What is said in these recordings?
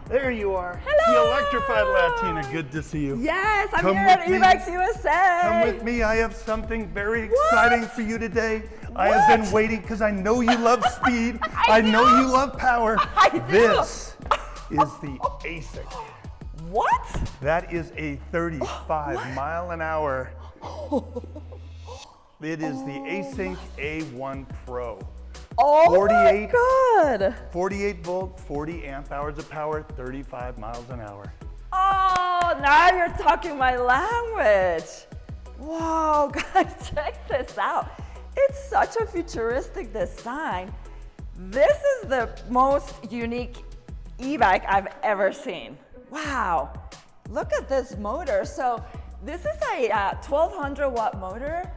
There you are. Hello. The Electrified Latina. Good to see you. Yes, I'm Come here at with me. eBikes USA. Come with me. I have something very What? exciting for you today. I have been What? waiting because I know you love speed. I know do. you love power. I do. This is the Async. What? That is a 35 mile an hour. It is the Async A1 Pro. Oh 48 my God. 48 volt, 40 amp hours of power, 35 miles an hour. Oh, now you're talking my language. Wow, guys, check this out. It's such a futuristic design. This is the most unique e-bike I've ever seen. Wow, look at this motor. So this is a 1200 watt motor,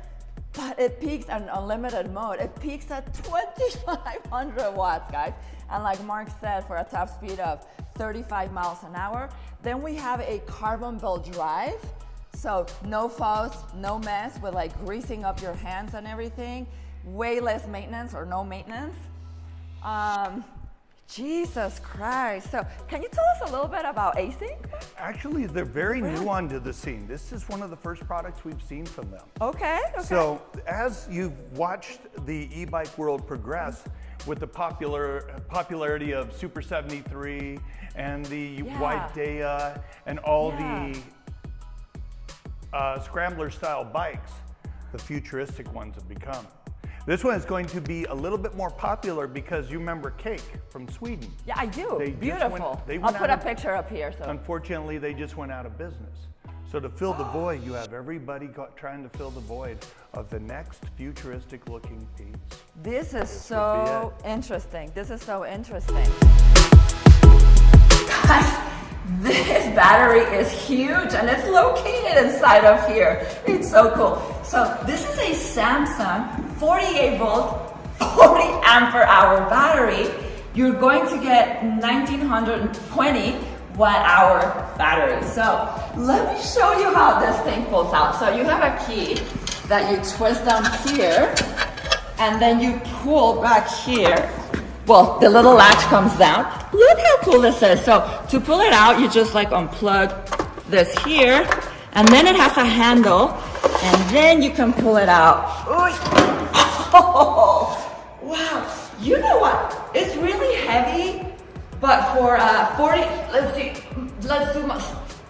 but it peaks in unlimited mode. It peaks at 2500 watts, guys. And like Mark said, for a top speed of 35 miles an hour. Then we have a carbon belt drive. So no fuss, no mess with like greasing up your hands and everything. Way less maintenance or no maintenance. Jesus Christ. So can you tell us a little bit about Async? Actually, they're very new onto the scene. This is one of the first products we've seen from them. Okay. So as you've watched the e-bike world progress with the popularity of Super 73 and the White Dea and all the scrambler style bikes, the futuristic ones have become. This one is going to be a little bit more popular because you remember Cake from Sweden. Yeah, I do. They Beautiful. They I'll put a picture up here. So. Unfortunately, they just went out of business. So to fill the void, you have everybody trying to fill the void of the next futuristic looking piece. This is so interesting. This is so interesting. Guys, this battery is huge and it's located inside of here. It's so cool. So this is a Samsung 48 volt, 40 ampere hour battery. You're going to get 1920 watt hour battery. So let me show you how this thing pulls out. So you have a key that you twist down here and then you pull back here. Well, the little latch comes down. Look how cool this is. So to pull it out, you just like unplug this here, and then it has a handle, and then you can pull it out. Oh, wow. You know what? It's really heavy, but for 40, let's see, let's do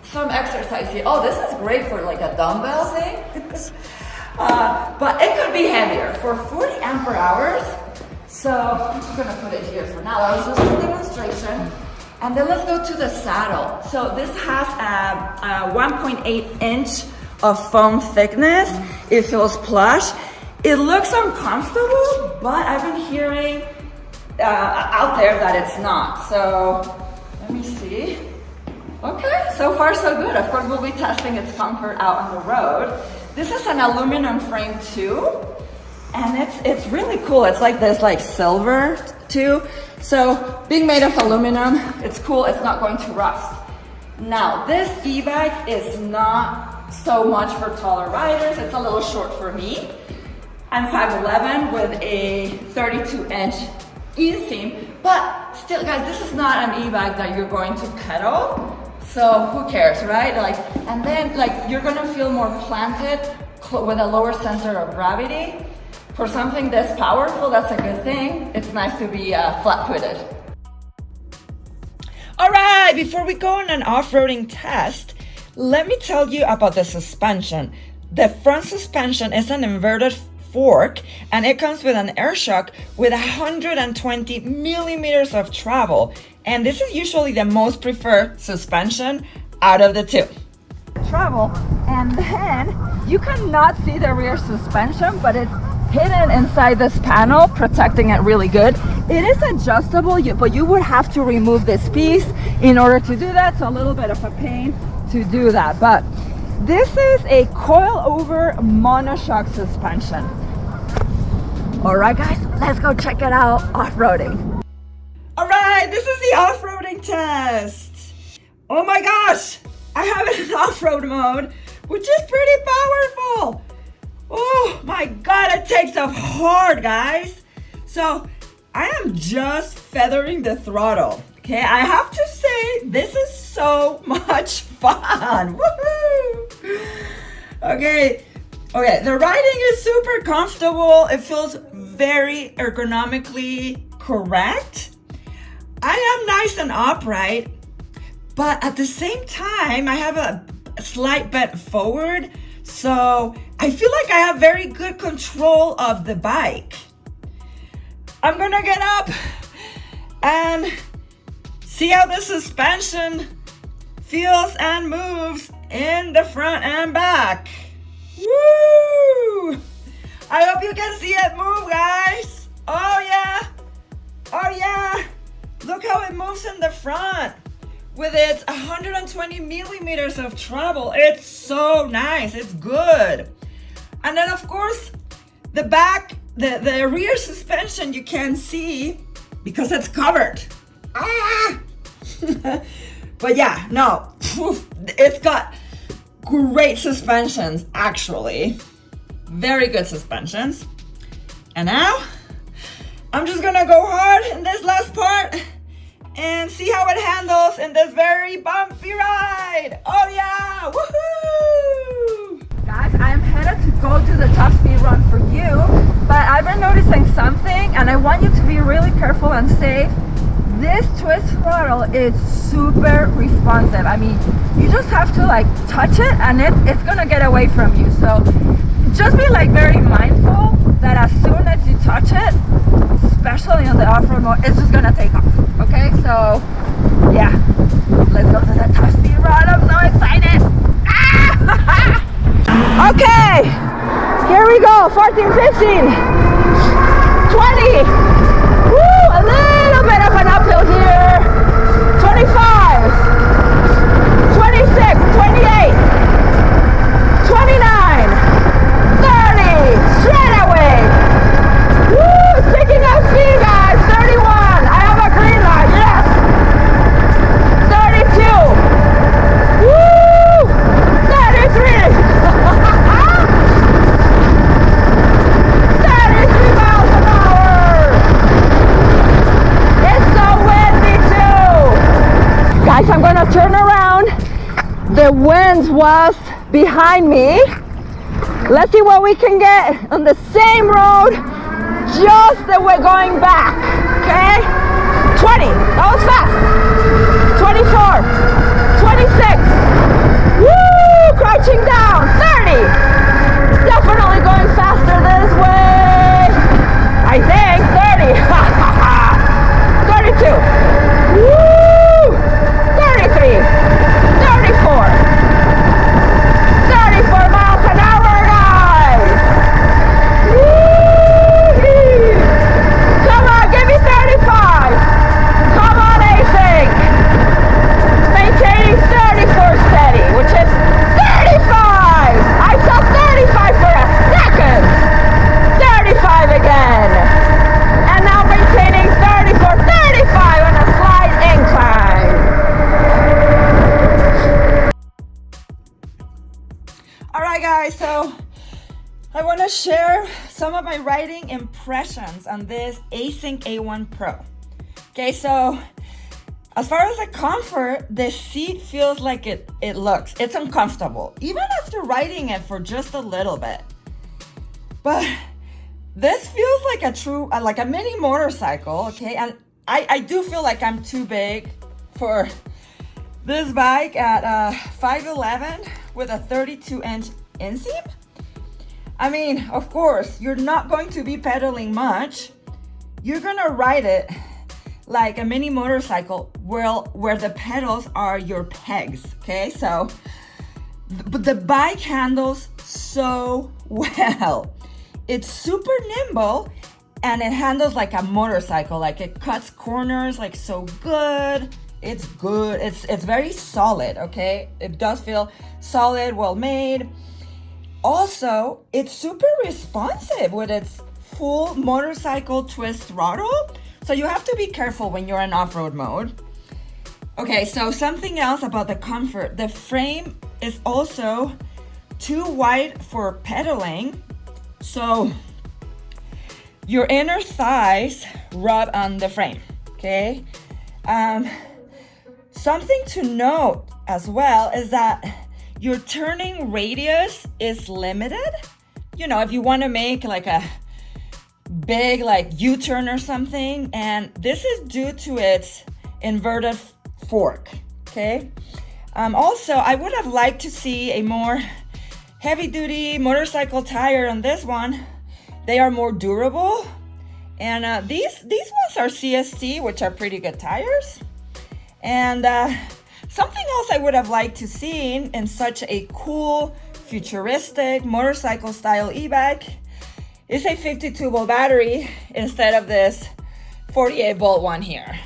some exercise here. Oh, this is great for like a dumbbell thing. But it could be heavier for 40 ampere hours. So I'm just gonna put it here for now. That was just a demonstration. And then let's go to the saddle. So this has a 1.8 inch of foam thickness. It feels plush. It looks uncomfortable, but I've been hearing out there that it's not. So let me see. Okay, so far so good. Of course, we'll be testing its comfort out on the road. This is an aluminum frame too. And it's really cool. It's like this like silver too. So being made of aluminum, it's cool. It's not going to rust. Now this e-bike is not so much for taller riders. It's a little short for me. I'm 5'11" with a 32 inch inseam, but still guys, this is not an e-bike that you're going to pedal. So who cares, right? Like, and then like you're gonna feel more planted with a lower center of gravity. For something this powerful, that's a good thing. It's nice to be flat-footed. All right, before we go on an off-roading test, let me tell you about the suspension. The front suspension is an inverted fork, and it comes with an air shock with 120 millimeters of travel. And this is usually the most preferred suspension out of the two. Travel, and then you cannot see the rear suspension, but it's hidden inside this panel, protecting it really good. It is adjustable, but you would have to remove this piece in order to do that, so a little bit of a pain to do that. But this is a coil-over monoshock suspension. All right, guys, let's go check it out off-roading. All right, this is the off-roading test. Oh my gosh, I have it in off-road mode, which is pretty powerful. Oh my God, it takes off hard, guys. So I am just feathering the throttle. Okay, I have to say, this is so much fun. Woohoo! Okay, the riding is super comfortable. It feels very ergonomically correct. I am nice and upright, but at the same time, I have a slight bend forward. So I feel like I have very good control of the bike. I'm gonna get up and see how the suspension feels and moves in the front and back. Woo! I hope you can see it move, guys. Oh yeah, oh yeah. Look how it moves in the front with its 120 millimeters of travel. It's so nice, it's good. And then of course, the back, the rear suspension you can't see because it's covered. Ah! But yeah, no, it's got great suspensions, actually. Very good suspensions. And now, I'm just gonna go hard in this last part and see how it handles in this very bumpy ride. Oh yeah, woohoo! Guys, I'm headed to go do the top speed run for you, but I've been noticing something and I want you to be really careful and safe. This twist throttle is super responsive. I mean, you just have to like touch it and it's gonna get away from you. So just be like very mindful that as soon as you touch it, especially on the off-road mode, it's just gonna take off. Okay, so yeah, let's go to the top speed run. I'm so excited. Ah! Okay, here we go. 14, 15, 20. Woo, a little bit of an uphill here. 25, 26, 28, 29, 30, straight away. Woo, picking up speed, guys. 31, I have a green light, yes. 32, woo, 33. 33 miles an hour. It's so windy too. Guys, I'm gonna turn around. The wind was behind me. Let's see what we can get on the same road, just the way going back, okay? 20, that was fast. 24, 26, woo, crouching down. 30, definitely going faster this way. I think 30, 32, woo, 33, 34, 34 miles an hour, guys. Woo-hoo. Come on, give me 35. Come on, Async. Maintaining 34 steady, which is 35. I saw 35 for a second. 35 again. And now maintaining 34, 35 on a slight incline. All right, guys, so I want to share some of my riding impressions on this Async A1 Pro. Okay, so as far as the comfort, the seat feels like it looks. It's uncomfortable, even after riding it for just a little bit. But this feels like a true, like a mini motorcycle, okay? And I do feel like I'm too big for this bike at 5'11" with a 32-inch inseam. I mean, of course, you're not going to be pedaling much. You're gonna ride it like a mini motorcycle where the pedals are your pegs, okay? So, but the bike handles so well. It's super nimble and it handles like a motorcycle, like it cuts corners like so good. It's good, it's very solid, okay? It does feel solid, well made. Also, it's super responsive with its full motorcycle twist throttle. So you have to be careful when you're in off-road mode. Okay, so something else about the comfort. The frame is also too wide for pedaling. So your inner thighs rub on the frame, okay? Something to note as well is that your turning radius is limited. You know, if you want to make like a big like U-turn or something, and this is due to its inverted fork, okay? Also, I would have liked to see a more heavy-duty motorcycle tire on this one. They are more durable, and these ones are CST, which are pretty good tires. And something else I would have liked to see in such a cool, futuristic motorcycle-style e-bike is a 52-volt battery instead of this 48-volt one here.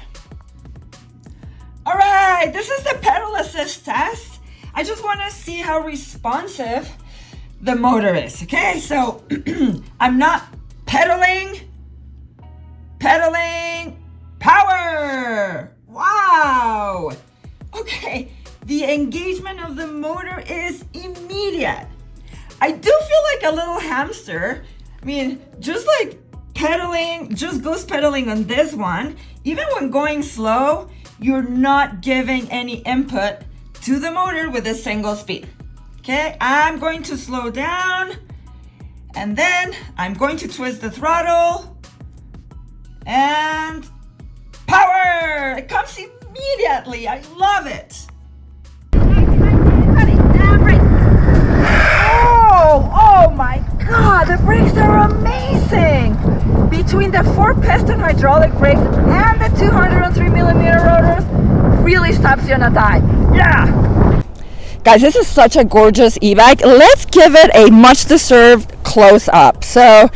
All right, this is the pedal assist test. I just want to see how responsive the motor is, okay? So I'm not pedaling, power. Wow. Okay, the engagement of the motor is immediate. I do feel like a little hamster. I mean, just like pedaling, just ghost pedaling on this one, even when going slow, you're not giving any input to the motor with a single speed. Okay, I'm going to slow down, and then I'm going to twist the throttle, and power! It comes immediately. I love it. Oh my God, the brakes are amazing. Between the 4-piston hydraulic brakes and the 203mm rotors, really stops you on a dime. Yeah. Guys, this is such a gorgeous e-bike. Let's give it a much deserved close up. So,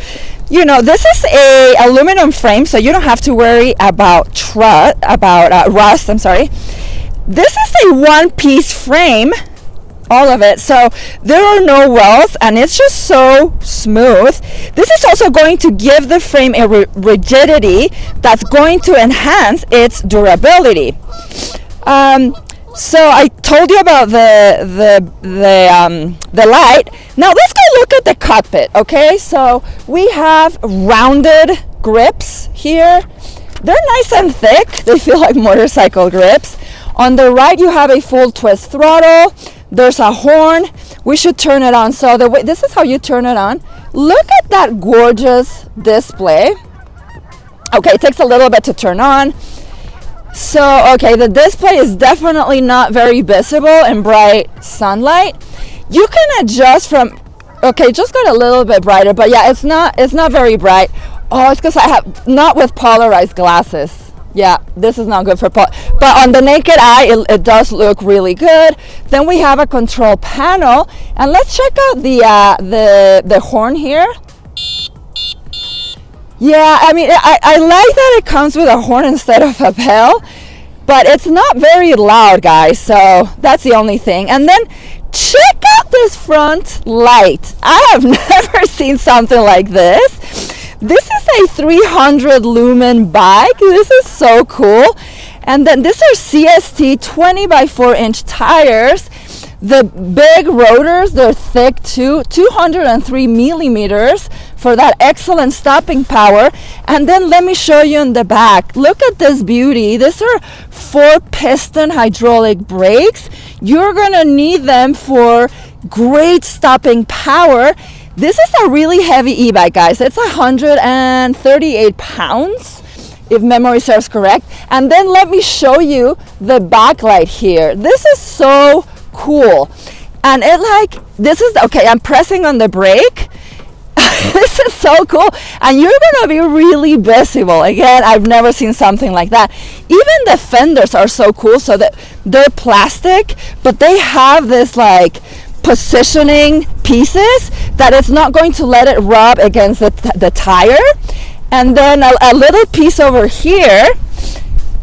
you know, this is a aluminum frame, so you don't have to worry about rust. I'm sorry. This is a one-piece frame, all of it. So there are no welds, and it's just so smooth. This is also going to give the frame a rigidity that's going to enhance its durability. So I told you about the light. Now let's go look at the cockpit, okay? So we have rounded grips here. They're nice and thick. They feel like motorcycle grips. On the right, you have a full twist throttle. There's a horn. We should turn it on. So this is how you turn it on. Look at that gorgeous display. Okay, it takes a little bit to turn on. So, okay, the display is definitely not very visible in bright sunlight. You can adjust from, okay, just got a little bit brighter, but yeah, it's not very bright. Oh, it's because I have, not with polarized glasses. Yeah, this is not good for but on the naked eye, it does look really good. Then we have a control panel, and let's check out the horn here. Yeah, I mean, I like that it comes with a horn instead of a bell, but it's not very loud, guys, so that's the only thing. And then check out this front light. I have never seen something like this. This is a 300 lumen bike. This is so cool. And then these are CST 20 by 4 inch tires. The big rotors, they're thick too, 203 millimeters for that excellent stopping power. And then let me show you in the back. Look at this beauty. These are 4-piston hydraulic brakes. You're gonna need them for great stopping power. This is a really heavy e-bike, guys. It's 138 pounds, if memory serves correct. And then let me show you the backlight here. This is so cool. And this is, okay, I'm pressing on the brake. This is so cool. And you're gonna be really visible. Again, I've never seen something like that. Even the fenders are so cool, so that they're plastic, but they have this like positioning pieces that it's not going to let it rub against the tire. And then a little piece over here,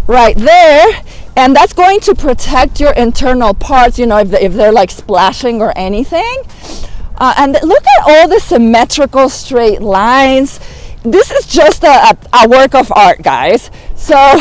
right there, and that's going to protect your internal parts, you know, if they're like splashing or anything. And look at all the symmetrical straight lines. This is just a work of art, guys. So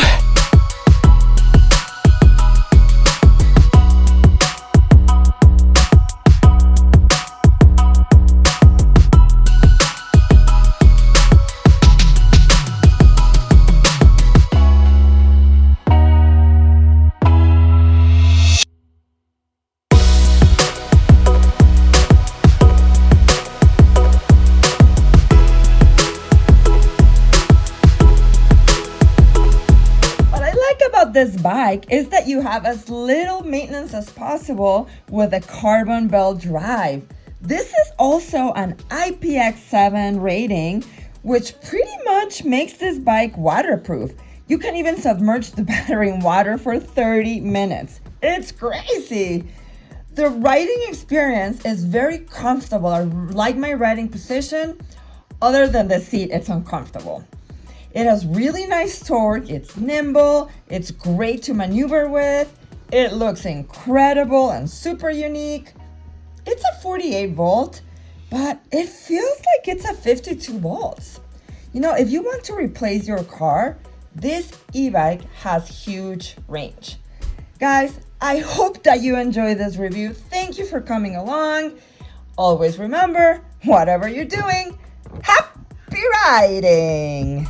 about this bike is that you have as little maintenance as possible with a carbon belt drive. This is also an IPX7 rating, which pretty much makes this bike waterproof. You can even submerge the battery in water for 30 minutes. It's crazy. The riding experience is very comfortable. I like my riding position. Other than the seat, it's uncomfortable. It has really nice torque, it's nimble, it's great to maneuver with, it looks incredible and super unique. It's a 48 volt, but it feels like it's a 52 volts. You know, if you want to replace your car, this e-bike has huge range. Guys, I hope that you enjoyed this review. Thank you for coming along. Always remember, whatever you're doing, happy riding!